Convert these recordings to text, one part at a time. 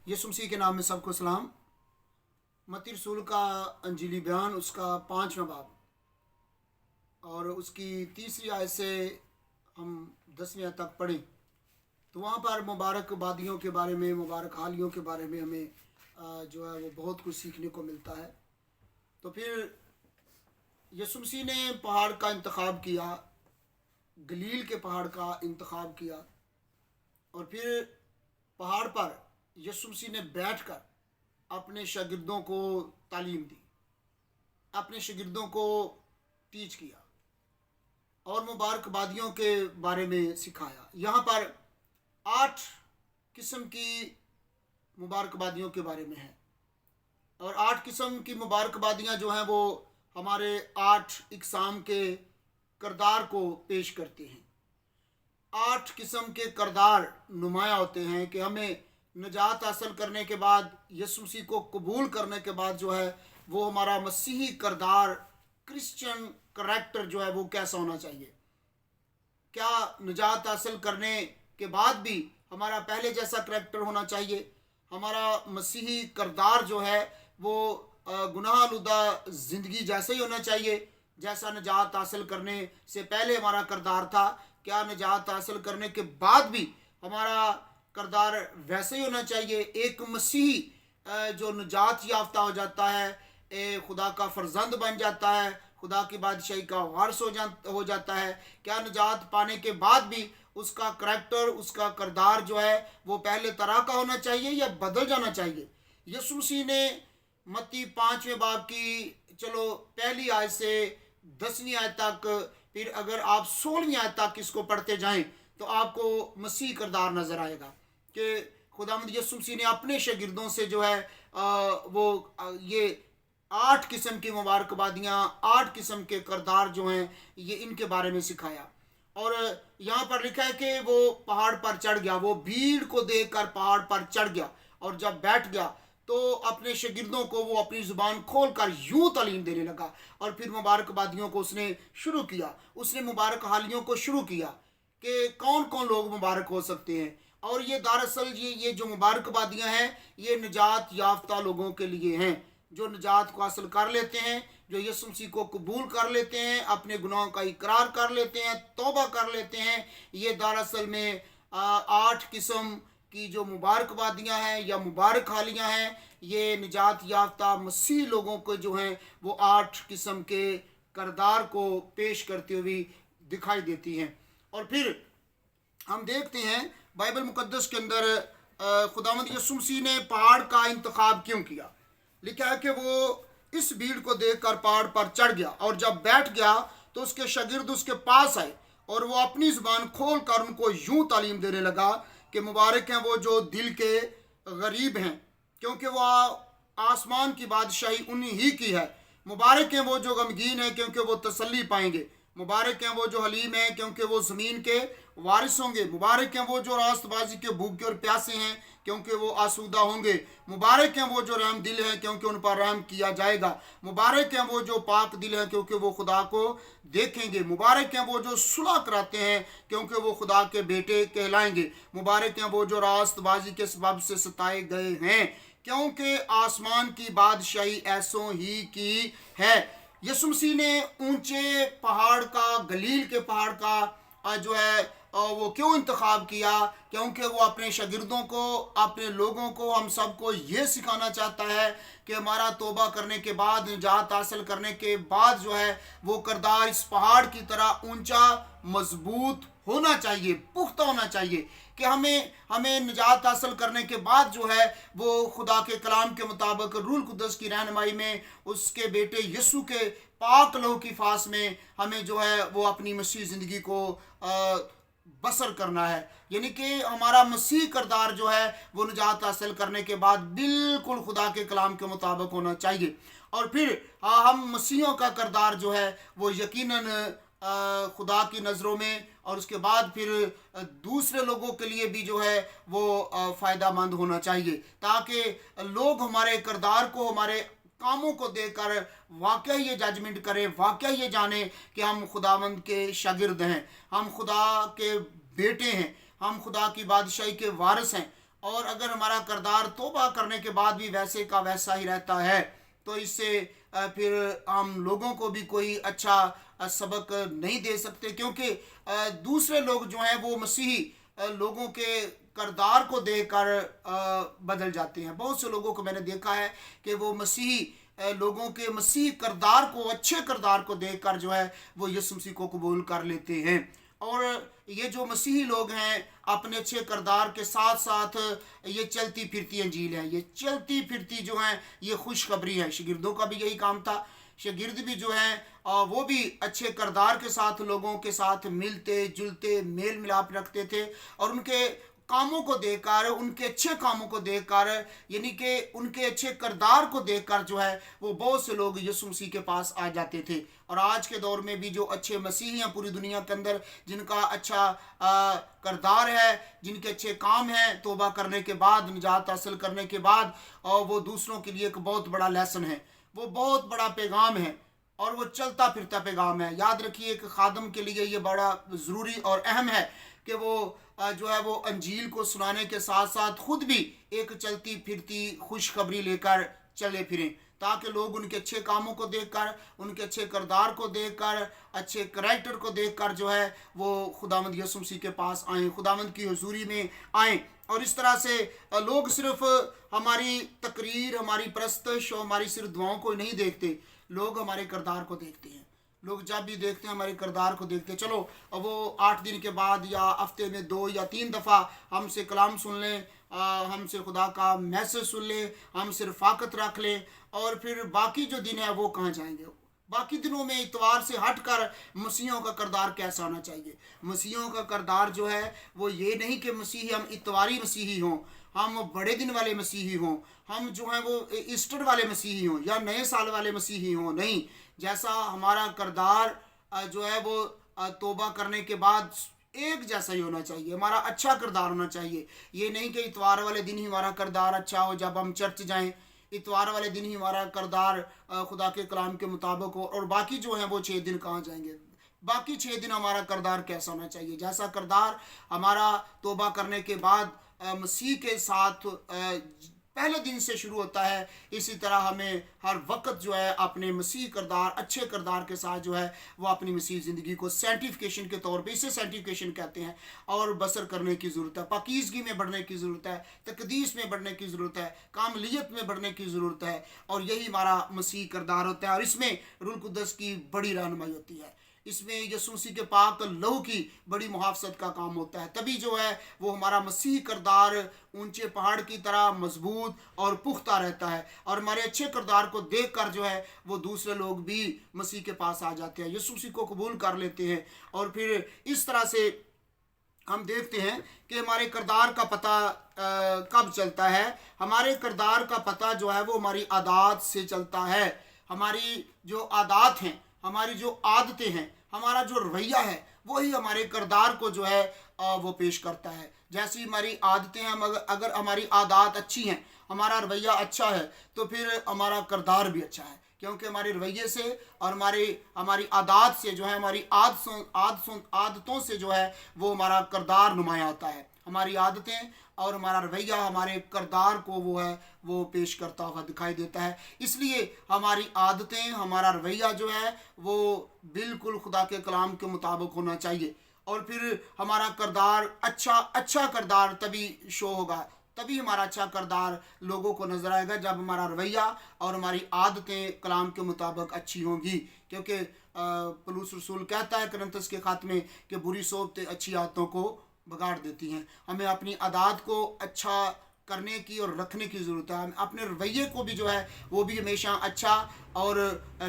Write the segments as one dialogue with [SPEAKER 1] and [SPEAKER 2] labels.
[SPEAKER 1] यीशु मसीह के नाम में सबको सलाम। मत्ती रसूल का अंजीली बयान उसका 5वां बाब और उसकी 3री आयत से हम 10वीं आयत तक पढ़ें तो वहाँ पर मुबारक वादियों के बारे में, मुबारक हालियों के बारे में हमें जो है वो बहुत कुछ सीखने को मिलता है। तो फिर यीशु मसीह ने पहाड़ का इंतखाब किया, गलील के पहाड़ का इंतखाब किया और फिर पहाड़ पर यीशु मसीह ने बैठकर अपने शागिर्दों को तालीम दी, अपने शागिर्दों को टीच किया और मुबारक वादियों के बारे में सिखाया। यहाँ पर 8 किस्म की मुबारक वादियों के बारे में है और 8 किस्म की मुबारक वादियाँ जो हैं वो हमारे 8 इकसाम के किरदार को पेश करती हैं। 8 किस्म के किरदार नुमाया होते हैं कि हमें निजात हासिल करने के बाद, यीशु मसीह को कबूल करने के बाद जो है वो हमारा मसीही किरदार, क्रिश्चियन करैक्टर जो है वो कैसा होना चाहिए। क्या निजात हासिल करने के बाद भी हमारा पहले जैसा करैक्टर होना चाहिए? हमारा मसीही किरदार जो है वो गुनाह आलूदा ज़िंदगी जैसे ही होना चाहिए जैसा निजात हासिल करने से पहले हमारा किरदार था? क्या निजात हासिल करने के बाद भी हमारा किरदार वैसे ही होना चाहिए? एक मसीही जो निजात याफ्ता हो जाता है, खुदा का फर्जंद बन जाता है, खुदा की बादशाही का वारिस हो जाता है, क्या निजात पाने के बाद भी उसका करैक्टर, उसका किरदार जो है वो पहले तरह का होना चाहिए या बदल जाना चाहिए? यीशु मसीह ने मत्ती 5वें बाब की पहली आयत से 10वीं आयत तक, फिर अगर आप 16वीं आयत तक इसको पढ़ते जाएं तो आपको मसीह किरदार नज़र आएगा कि खुदावंद यीशु मसीह ने अपने शागिर्दों से जो है ये 8 किस्म की मुबारकबादियाँ, 8 किस्म के किरदार जो हैं ये इनके बारे में सिखाया। और यहाँ पर लिखा है कि वो पहाड़ पर चढ़ गया, वो भीड़ को देखकर पहाड़ पर चढ़ गया और जब बैठ गया तो अपने शागिर्दों को वो अपनी ज़ुबान खोल कर यूँ तालीम देने लगा और फिर मुबारकबादियों को उसने शुरू किया, उसने मुबारक हालियों को शुरू किया कि कौन कौन लोग मुबारक हो सकते हैं। और ये दरअसल ये जो मुबारकबादियाँ हैं ये निजात याफ्ता लोगों के लिए हैं, जो निजात को हासिल कर लेते हैं, जो यीशु मसीह को कबूल कर लेते हैं, अपने गुनाहों का इकरार कर लेते हैं, तौबा कर लेते हैं। ये दरअसल में 8 किस्म की जो मुबारकबादियाँ हैं या मुबारक हालियाँ हैं, ये निजात याफ्ता मसीह लोगों को जो हैं वो 8 किस्म के किरदार को पेश करते हुए दिखाई देती हैं। और फिर हम देखते हैं बाइबल मुकद्दस के अंदर खुदावंद यीशु मसीह ने पहाड़ का इंतखाब क्यों किया। लिखा है कि वो इस भीड़ को देखकर पहाड़ पर चढ़ गया और जब बैठ गया तो उसके शागिर्द उसके पास आए और वो अपनी ज़ुबान खोल कर उनको यूँ तालीम देने लगा कि मुबारक हैं वो जो दिल के गरीब हैं, क्योंकि वो आसमान की बादशाही उन्हीं ही की है। मुबारक हैं वो जो गमगीन हैं, क्योंकि वो तसल्ली पाएंगे। मुबारक हैं वो जो हलीम हैं, क्योंकि वो ज़मीन के वारिस होंगे। मुबारक हैं वो जो रास्तबाजी के भूखे और प्यासे हैं, क्योंकि वो आसूदा होंगे। मुबारक हैं वो जो रहम दिल हैं, क्योंकि उन पर रहम किया जाएगा। मुबारक हैं वो जो पाक दिल हैं, क्योंकि वो खुदा को देखेंगे। मुबारक हैं वो जो सुलह कराते हैं, क्योंकि वो खुदा के बेटे कहलाएंगे। मुबारक हैं वो जो रास्तबाजी के सबब से सताए गए हैं, क्योंकि आसमान की बादशाही ऐसों ही की है। यीशु मसीह ने ऊंचे पहाड़ का, गलील के पहाड़ का जो है वो क्यों इंतखाब किया? क्योंकि वो अपने शागिर्दों को, अपने लोगों को, हम सबको ये सिखाना चाहता है कि हमारा तौबा करने के बाद, निजात हासिल करने के बाद जो है वो किरदार इस पहाड़ की तरह ऊंचा, मजबूत होना चाहिए, पुख्ता होना चाहिए कि हमें निजात हासिल करने के बाद जो है वो खुदा के कलाम के मुताबिक रूल कुद्दस की रहनुमाई में, उसके बेटे यीशु के पाक लहू की फास में हमें जो है वो अपनी मसीह ज़िंदगी को बसर करना है। यानी कि हमारा मसीह किरदार जो है वो निजात हासिल करने के बाद बिल्कुल खुदा के कलाम के मुताबिक होना चाहिए। और फिर हम मसीहों का किरदार जो है वो यकीनन खुदा की नज़रों में और उसके बाद फिर दूसरे लोगों के लिए भी जो है वो फ़ायदा मंद होना चाहिए, ताकि लोग हमारे किरदार को, हमारे कामों को देखकर वाकई ये जजमेंट करें, वाकई ये जाने कि हम खुदावंद के शागिर्द हैं, हम खुदा के बेटे हैं, हम खुदा की बादशाही के वारिस हैं اور اگر ہمارا کردار توبہ کرنے کے بعد بھی ویسے کا ویسا ہی رہتا ہے تو اس سے پھر ہم لوگوں کو بھی کوئی اچھا سبق نہیں دے سکتے، کیونکہ دوسرے لوگ جو ہیں وہ مسیحی لوگوں کے کردار کو دیکھ کر بدل جاتے ہیں۔ بہت سے لوگوں کو میں نے دیکھا ہے کہ وہ مسیحی لوگوں کے مسیحی کردار کو، اچھے کردار کو دیکھ کر جو ہے وہ یسوع مسیح کو قبول کر لیتے ہیں۔ اور یہ جو مسیحی لوگ ہیں اپنے اچھے کردار کے ساتھ ساتھ یہ چلتی پھرتی انجیل ہے، یہ چلتی پھرتی جو ہیں یہ خوشخبری ہے۔ شاگردوں کا بھی یہی کام تھا، شاگرد بھی جو ہیں وہ بھی اچھے کردار کے ساتھ لوگوں کے ساتھ ملتے جلتے میل ملاپ رکھتے تھے، اور ان کے کاموں کو دیکھ کر، ان کے اچھے کاموں کو دیکھ کر، یعنی کہ ان کے اچھے کردار کو دیکھ کر جو ہے وہ بہت سے لوگ یسوع مسیح کے پاس آ جاتے تھے۔ اور آج کے دور میں بھی جو اچھے مسیحی ہیں پوری دنیا کے اندر، جن کا اچھا کردار ہے، جن کے اچھے کام ہیں، توبہ کرنے کے بعد، نجات حاصل کرنے کے بعد، اور وہ دوسروں کے لیے ایک بہت بڑا لیسن ہے، وہ بہت بڑا پیغام ہے، اور وہ چلتا پھرتا پیغام ہے۔ یاد رکھیے ایک خادم کے لیے یہ بڑا ضروری اور اہم ہے کہ وہ جو ہے وہ انجیل کو سنانے کے ساتھ ساتھ خود بھی ایک چلتی پھرتی خوشخبری لے کر چلے پھریں، تاکہ لوگ ان کے اچھے کاموں کو دیکھ کر، ان کے اچھے کردار کو دیکھ کر، اچھے کریکٹر کو دیکھ کر جو ہے وہ خداوند یسوع مسیح کے پاس آئیں، خداوند کی حضوری میں آئیں۔ اور اس طرح سے لوگ صرف ہماری تقریر، ہماری پرستش اور ہماری صرف دعاؤں کو نہیں دیکھتے، لوگ ہمارے کردار کو دیکھتے ہیں۔ لوگ جب بھی دیکھتے ہیں ہمارے کردار کو دیکھتے ہیں۔ چلو وہ 8 دن کے بعد یا ہفتے میں 2 یا 3 دفعہ ہم سے کلام سن لیں، ہم سے خدا کا میسج سن لیں، ہم سے رفاقت رکھ لیں، اور پھر باقی جو دن ہے وہ کہاں جائیں گے؟ باقی دنوں میں اتوار سے ہٹ کر مسیحیوں کا کردار کیسا ہونا چاہیے؟ مسیحیوں کا کردار جو ہے وہ یہ نہیں کہ مسیحی ہم اتواری مسیحی ہوں، ہم بڑے دن والے مسیحی ہوں، ہم جو ہیں وہ ایسٹر والے مسیحی ہوں یا نئے سال والے مسیحی ہوں، نہیں۔ جیسا ہمارا کردار جو ہے وہ توبہ کرنے کے بعد ایک جیسا ہی ہونا چاہیے، ہمارا اچھا کردار ہونا چاہیے۔ یہ نہیں کہ اتوار والے دن ہی ہمارا کردار اچھا ہو جب ہم چرچ جائیں، اتوار والے دن ہی ہمارا کردار خدا کے کلام کے مطابق ہو، اور باقی جو ہیں وہ 6 دن کہاں جائیں گے؟ باقی 6 دن ہمارا کردار کیسا ہونا چاہیے؟ جیسا کردار ہمارا توبہ کرنے کے بعد مسیح کے ساتھ پہلے دن سے شروع ہوتا ہے، اسی طرح ہمیں ہر وقت جو ہے اپنے مسیح کردار، اچھے کردار کے ساتھ جو ہے وہ اپنی مسیح زندگی کو سینٹیفیکیشن کے طور پہ، اسے سینٹیفیکیشن کہتے ہیں، اور بسر کرنے کی ضرورت ہے۔ پاکیزگی میں بڑھنے کی ضرورت ہے، تقدیس میں بڑھنے کی ضرورت ہے، کاملیت میں بڑھنے کی ضرورت ہے، اور یہی ہمارا مسیح کردار ہوتا ہے۔ اور اس میں روح القدس کی بڑی رہنمائی ہوتی ہے، اس میں یسوع مسیح کے پاک لہو کی بڑی محافظت کا کام ہوتا ہے۔ تبھی جو ہے وہ ہمارا مسیحی کردار اونچے پہاڑ کی طرح مضبوط اور پختہ رہتا ہے، اور ہمارے اچھے کردار کو دیکھ کر جو ہے وہ دوسرے لوگ بھی مسیح کے پاس آ جاتے ہیں، یسوع مسیح کو قبول کر لیتے ہیں۔ اور پھر اس طرح سے ہم دیکھتے ہیں کہ ہمارے کردار کا پتہ کب چلتا ہے؟ ہمارے کردار کا پتہ جو ہے وہ ہماری عادات سے چلتا ہے۔ ہماری جو عادات ہیں، ہماری جو عادتیں ہیں، ہمارا جو رویہ ہے، وہی ہمارے کردار کو جو ہے وہ پیش کرتا ہے۔ جیسی ہماری عادتیں ہیں، اگر ہماری عادات اچھی ہیں، ہمارا رویہ اچھا ہے، تو پھر ہمارا کردار بھی اچھا ہے، کیونکہ ہمارے رویے سے اور ہماری عادات سے جو ہے، ہماری عادتوں سے جو ہے وہ ہمارا کردار نمایاں ہوتا ہے۔ ہماری عادتیں اور ہمارا رویہ ہمارے کردار کو وہ ہے وہ پیش کرتا ہوا دکھائی دیتا ہے۔ اس لیے ہماری عادتیں، ہمارا رویہ جو ہے وہ بالکل خدا کے کلام کے مطابق ہونا چاہیے، اور پھر ہمارا کردار اچھا کردار تبھی شو ہوگا، تبھی ہمارا اچھا کردار لوگوں کو نظر آئے گا جب ہمارا رویہ اور ہماری عادتیں کلام کے مطابق اچھی ہوں گی۔ کیونکہ پولس رسول کہتا ہے کرنتھس کے خط میں کہ بری صحبتیں اچھی عادتوں کو بگاڑ دیتی ہیں۔ ہمیں اپنی عادات کو اچھا کرنے کی اور رکھنے کی ضرورت ہے، اپنے رویے کو بھی جو ہے وہ بھی ہمیشہ اچھا اور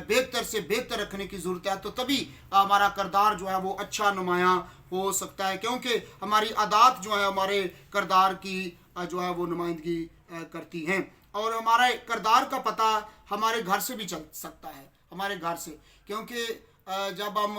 [SPEAKER 1] بہتر سے بہتر رکھنے کی ضرورت ہے، تو تبھی ہمارا کردار جو ہے وہ اچھا نمایاں ہو سکتا ہے، کیونکہ ہماری عادات جو ہے ہمارے کردار کی جو ہے وہ نمائندگی کرتی ہیں۔ اور ہمارے کردار کا پتہ ہمارے گھر سے بھی چل سکتا ہے، ہمارے گھر سے، کیونکہ جب ہم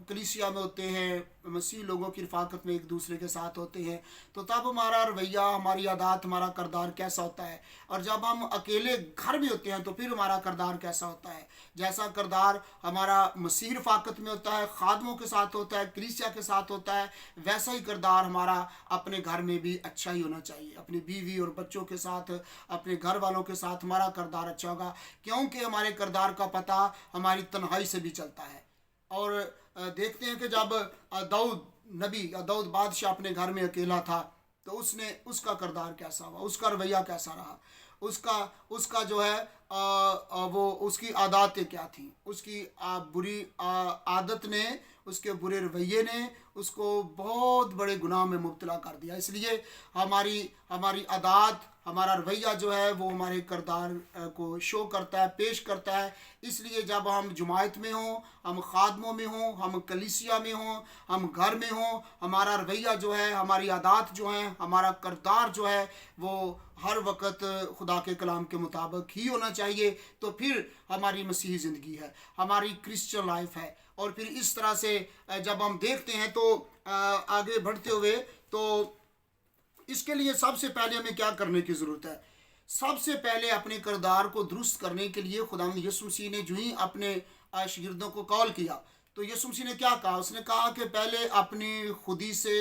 [SPEAKER 1] کلیسیا میں ہوتے ہیں، मसीह लोगों की रफ़ाकत में एक दूसरे के साथ होते हैं, तो तब हमारा रवैया, हमारी आदत, हमारा किरदार कैसा होता है। और जब हम अकेले घर में होते हैं तो फिर हमारा किरदार कैसा होता है। जैसा किरदार हमारा मसीह रफ़ाकत में होता है, खादमों के साथ होता है, कलीसिया के साथ होता है, वैसा ही किरदार हमारा अपने घर में भी अच्छा ही होना चाहिए। अपनी बीवी और बच्चों के साथ, अपने घर वालों के साथ हमारा किरदार अच्छा होगा, क्योंकि हमारे किरदार का पता हमारी तन्हाई से भी चलता है। और देखते हैं कि जब दाऊद बादशाह अपने घर में अकेला था, तो उसका किरदार कैसा हुआ, उसका रवैया कैसा रहा, उसका जो है वो उसकी आदतें क्या थी। उसकी बुरी आदत ने, उसके बुरे रवैये ने उसको बहुत बड़े गुनाह में मुब्तला कर दिया। इसलिए हमारी आदत, हमारा रवैया जो है वो हमारे किरदार को शो करता है, पेश करता है। इसलिए जब हम जुमायत में हों, हम खादमों में हों, हम कलीसिया में हों, हम घर में हों, हमारा रवैया जो है, हमारी आदत जो है, हमारा किरदार जो है वो हर वक्त खुदा के कलाम के मुताबिक ही होना चाहिए। तो फिर हमारी मसीही ज़िंदगी है, हमारी क्रिश्चियन लाइफ है। और फिर इस तरह से जब हम देखते हैं तो आगे बढ़ते हुए, तो इसके लिए सबसे पहले हमें क्या करने की ज़रूरत है। सबसे पहले अपने किरदार को दुरुस्त करने के लिए खुदावंद यीशु मसीह ने जो ही अपने शागिर्दों को कॉल किया, तो यीशु मसीह ने क्या कहा। उसने कहा कि पहले अपनी खुदी से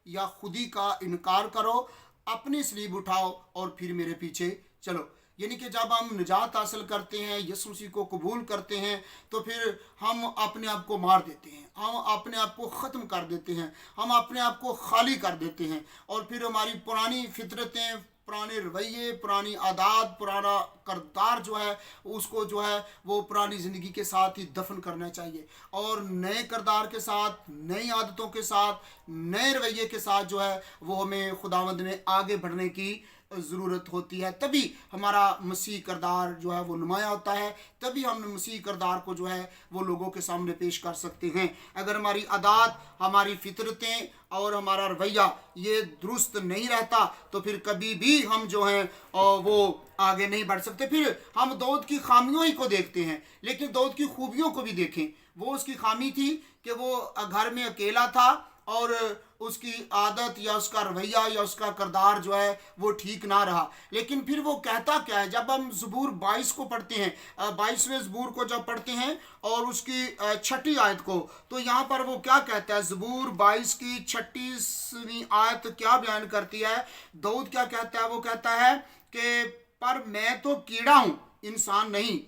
[SPEAKER 1] या खुदी का इनकार करो, अपनी सलीब उठाओ और फिर मेरे पीछे चलो। यानी कि जब हम निजात हासिल करते हैं, यीशु मसीह को कबूल करते हैं, तो फिर हम अपने आप को मार देते हैं, हम अपने आप को ख़त्म कर देते हैं, हम अपने आप को खाली कर देते हैं। और फिर हमारी पुरानी फितरतें, पुराने रवैये, पुरानी आदत, पुराना किरदार जो है उसको जो है वो पुरानी ज़िंदगी के साथ ही दफन करना चाहिए, और नए किरदार के साथ, नई आदतों के साथ, नए रवैये के साथ जो है वो हमें खुदावंद में आगे बढ़ने की ज़रूरत होती है। तभी हमारा मसीह किरदार जो है वो नुमाया होता है, तभी हम मसीह किरदार को जो है वो लोगों के सामने पेश कर सकते हैं। अगर हमारी आदत, हमारी फितरतें और हमारा रवैया ये दुरुस्त नहीं रहता, तो फिर कभी भी हम जो हैं वो आगे नहीं बढ़ सकते। फिर हम दाऊद की खामियों ही को देखते हैं, लेकिन दाऊद की खूबियों को भी देखें। वो उसकी खामी थी कि वो घर में अकेला था, और उसकी आदत या उसका रवैया या उसका किरदार जो है वो ठीक ना रहा। लेकिन फिर वो कहता क्या है, जब हम ज़बूर 22 को पढ़ते हैं, 22वें ज़बूर को जब पढ़ते हैं और उसकी 6ठी आयत को, तो यहाँ पर वो क्या कहता है। ज़बूर 22 की 6वीं आयत क्या बयान करती है। दाऊद क्या कहता है, वो कहता है कि पर मैं तो कीड़ा हूँ, इंसान नहीं,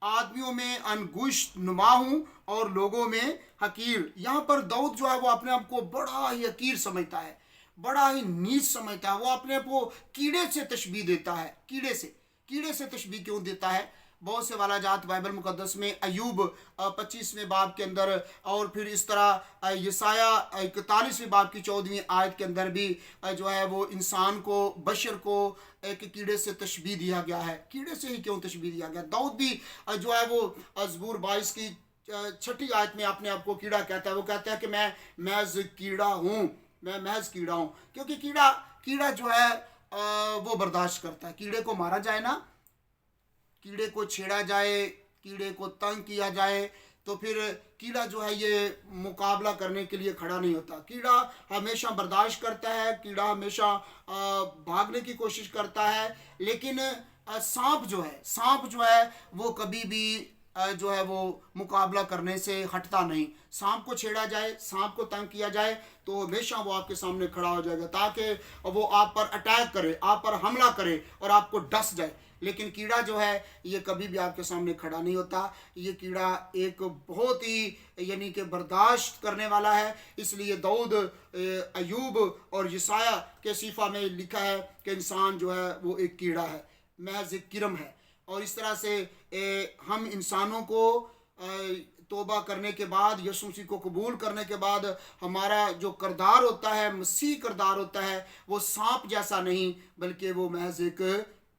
[SPEAKER 1] आदमियों में अनगुश्त नुमा हूँ और लोगों में हकीर। यहाँ पर दाऊद जो है वो अपने आप को बड़ा ही हकीर समझता है, बड़ा ही नीच समझता है। वो अपने आप को कीड़े से तशबीह देता है। कीड़े से तशबीह क्यों देता है। बहुत से वाला जात बाइबल मुकद्दस में अयूब 25वें बाब के अंदर, और फिर इस तरह यसाया 41वें बाब की 14वीं आयत के अंदर भी जो है वो इंसान को, बशर को एक कीड़े से तशबीह दिया गया है। कीड़े से ही क्यों तशबीह दिया गया। दाऊद भी जो है वो ज़बूर 22 की 6ठी आयत में अपने आप को कीड़ा कहता है। वो कहता है कि मैं महज कीड़ा हूँ, मैं महज कीड़ा हूँ। क्योंकि कीड़ा जो है वो बर्दाश्त करता है। कीड़े को मारा जाए ना, कीड़े को छेड़ा जाए, कीड़े को तंग किया जाए, तो फिर कीड़ा जो है ये मुकाबला करने के लिए खड़ा नहीं होता। कीड़ा हमेशा बर्दाश्त करता है, कीड़ा हमेशा भागने की कोशिश करता है। लेकिन सांप जो है वो कभी भी जो है वो मुकाबला करने से हटता नहीं। सांप को छेड़ा जाए, सांप को तंग किया जाए, तो हमेशा वो आपके सामने खड़ा हो जाएगा, ताकि वो आप पर अटैक करे, आप पर हमला करे और आपको डस जाए। लेकिन कीड़ा जो है ये कभी भी आपके सामने खड़ा नहीं होता। ये कीड़ा एक बहुत ही यानी कि बर्दाश्त करने वाला है। इसलिए दाऊद, अयूब और यसाया के सीफा में लिखा है कि इंसान जो है वो एक कीड़ा है, महज एक किरम है। और इस तरह से हम इंसानों को तौबा करने के बाद, यीशु मसीह को कबूल करने के बाद, हमारा जो किरदार होता है, मसीह किरदार होता है, वो सांप जैसा नहीं बल्कि वो महज एक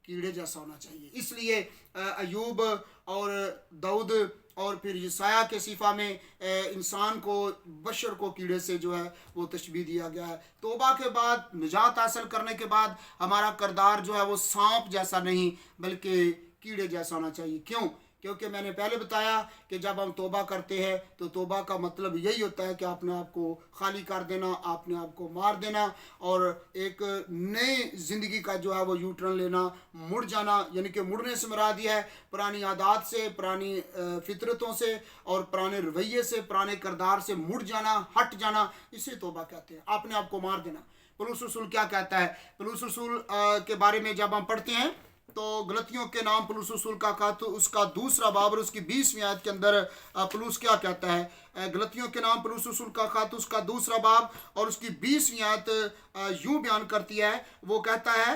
[SPEAKER 1] कीड़े जैसा होना चाहिए। इसलिए अयूब और दाऊद और फिर यसाया के सीफा में इंसान को, बशर को कीड़े से जो है वो तशबीह दिया गया है। तौबा के बाद, निजात हासिल करने के बाद हमारा किरदार जो है वो सांप जैसा नहीं बल्कि कीड़े जैसा होना चाहिए। क्यों? क्योंकि मैंने पहले बताया कि जब हम तौबा करते हैं तो तौबा का मतलब यही होता है कि अपने आप को खाली कर देना, अपने आप को मार देना और एक नई ज़िंदगी का जो है वो यू टर्न लेना, मुड़ जाना। यानी कि मुड़ने से मुराद यह है पुरानी आदत से, पुरानी फितरतों से और पुराने रवैये से, पुराने किरदार से मुड़ जाना, हट जाना, इसे तौबा कहते हैं, अपने आप को मार देना। पौलुस रसूल क्या कहता है? पौलुस रसूल के बारे में जब हम पढ़ते हैं तो गलतियों के नाम पौलुस रसूल का खत उसका 2 बाब और उसकी 20वीं आयत के अंदर पौलुस क्या कहता है? गलतियों के नाम पौलुस रसूल का खत उसका 2 बाब और उसकी 20वीं आयत यूं बयान करती है। वो कहता है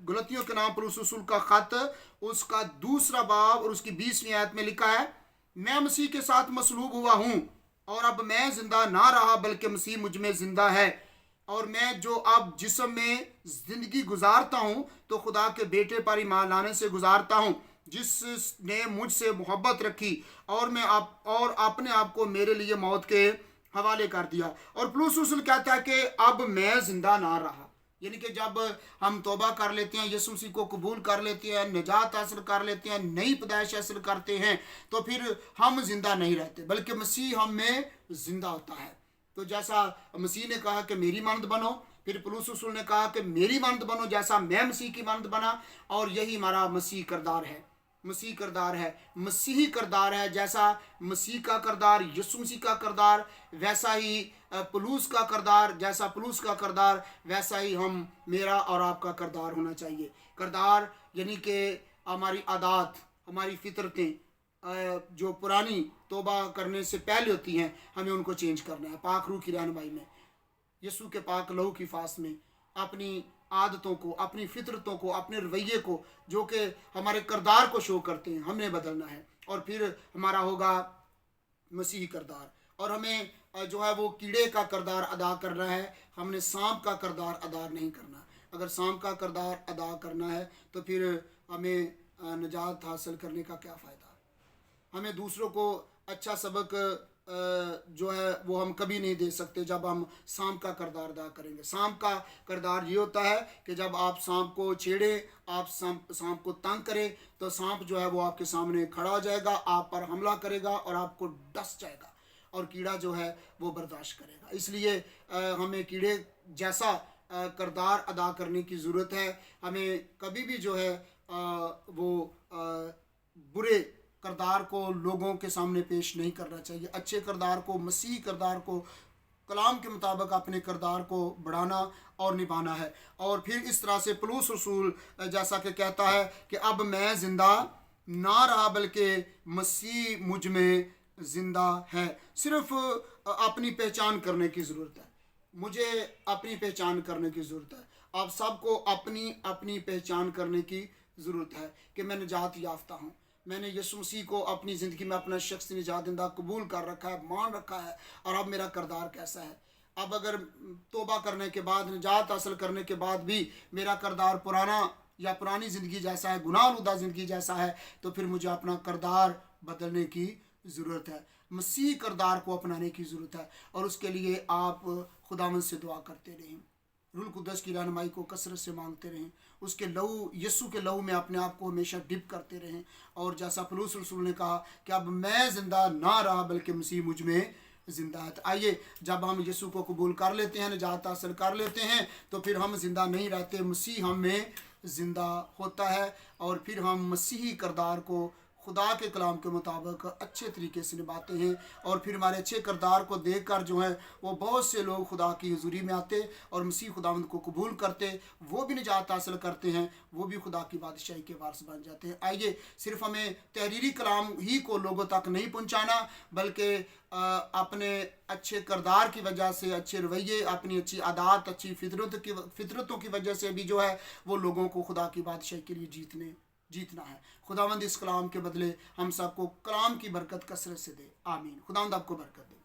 [SPEAKER 1] गलतियों के नाम पौलुस रसूल का खत उसका 2 बाब और उसकी 20वीं आयत में लिखा है, मैं मसीह के साथ मसलूब हुआ हूँ और अब मैं जिंदा ना रहा बल्कि मसीह मुझ में जिंदा है, और मैं जो अब जिस्म में ज़िंदगी गुजारता हूँ तो खुदा के बेटे पर ईमान लाने से गुजारता हूँ जिसने मुझसे मोहब्बत रखी और मैं अपने आप को मेरे लिए मौत के हवाले कर दिया। और पौलुस रसूल कहता है कि अब मैं ज़िंदा ना रहा, यानी कि जब हम तौबा कर लेते हैं, यीशु मसीह को कबूल कर लेते हैं, निजात हासिल कर लेते हैं, नई पैदाइश हासिल करते हैं, तो फिर हम ज़िंदा नहीं रहते बल्कि मसीह हम में ज़िंदा होता है। तो जैसा मसीह ने कहा कि मेरी मानद बनो, फिर पौलुस रसूल ने कहा कि मेरी मानद बनो जैसा मैं मसीह की मानद बना, और यही हमारा मसीह किरदार है। मसीह किरदार है, मसीही किरदार है। जैसा मसीह का किरदार, यीशु मसीह का किरदार, वैसा ही पौलुस का किरदार, जैसा पौलुस का किरदार वैसा ही हम मेरा और आपका किरदार होना चाहिए। किरदार यानी कि हमारी आदत, हमारी फितरतें जो पुरानी तौबा करने से पहले होती हैं, हमें उनको चेंज करना है। पाक रूह की रहनुमाई में, यीशु के पाक लहू की फास में अपनी आदतों को, अपनी फितरतों को, अपने रवैये को जो कि हमारे किरदार को शो करते हैं, हमने बदलना है। और फिर हमारा होगा मसीही किरदार, और हमें जो है वो कीड़े का किरदार अदा करना है, हमने सांप का किरदार अदा नहीं करना। अगर सांप का किरदार अदा करना है तो फिर हमें निजात हासिल करने का क्या फ़ायदा। हमें दूसरों को अच्छा सबक जो है वो हम कभी नहीं दे सकते जब हम सांप का किरदार अदा करेंगे। सांप का किरदार ये होता है कि जब आप सांप को छेड़ें, आप सांप को तंग करें, तो सांप जो है वो आपके सामने खड़ा हो जाएगा, आप पर हमला करेगा और आपको डस जाएगा, और कीड़ा जो है वो बर्दाश्त करेगा। इसलिए हमें कीड़े जैसा किरदार अदा करने की ज़रूरत है। हमें कभी भी जो है वो बुरे किरदार को लोगों के सामने पेश नहीं करना चाहिए। अच्छे किरदार को, मसीही किरदार को, कलाम के मुताबिक अपने किरदार को बढ़ाना और निभाना है। और फिर इस तरह से पौलुस रसूल जैसा कि कहता है कि अब मैं ज़िंदा ना रहा बल्कि मसीह मुझ में ज़िंदा है। सिर्फ अपनी पहचान करने की ज़रूरत है, मुझे अपनी पहचान करने की ज़रूरत है। आप सबको अपनी अपनी पहचान करने की ज़रूरत है कि मैं निजात याफ्ता हूँ, मैंने यीशु मसीह को अपनी ज़िंदगी में अपना शख्स निजात देंदा कबूल कर रखा है, मान रखा है, और अब मेरा किरदार कैसा है। अब अगर तौबा करने के बाद, निजात हासिल करने के बाद भी मेरा किरदार पुराना या पुरानी ज़िंदगी जैसा है, गुनाहनुदा ज़िंदगी जैसा है, तो फिर मुझे अपना किरदार बदलने की ज़रूरत है, मसीह किरदार को अपनाने की ज़रूरत है। और उसके लिए आप खुदावंद से दुआ करते रहें, रूह कुद्दस की रहनुमाई को कसरत से मांगते रहें, उसके लहू, यीशु के लहू में अपने आप को हमेशा डिप करते रहें। और जैसा पौलुस रसूल ने कहा कि अब मैं ज़िंदा ना रहा बल्कि मसीह मुझ में ज़िंदा है। तो आइए, जब हम यीशु को कबूल कर लेते हैं, निजात हासिल कर लेते हैं, तो फिर हम ज़िंदा नहीं रहते, मसीह हम में ज़िंदा होता है, और फिर हम मसीही किरदार को खुदा के कलाम के मुताबिक अच्छे तरीके से निभाते हैं। और फिर हमारे अच्छे किरदार को देखकर जो है वो बहुत से लोग खुदा की हुजूरी में आते और मसीह खुदावंद को कबूल करते, वो भी निजात हासिल करते हैं, वो भी खुदा की बादशाही के वारिस बन जाते हैं। आइए, सिर्फ हमें तहरीरी कलाम ही को लोगों तक नहीं पहुंचाना, बल्कि अपने अच्छे किरदार की वजह से, अच्छे रवैये, अपनी अच्छी आदत, अच्छी फितरतों की वजह से भी जो है वो लोगों को खुदा की बादशाही के लिए जीतना है। खुदावंद इस कलाम के बदले हम सबको कलाम की बरकत कसरत से दे। आमीन। खुदावंद आपको बरकत दे।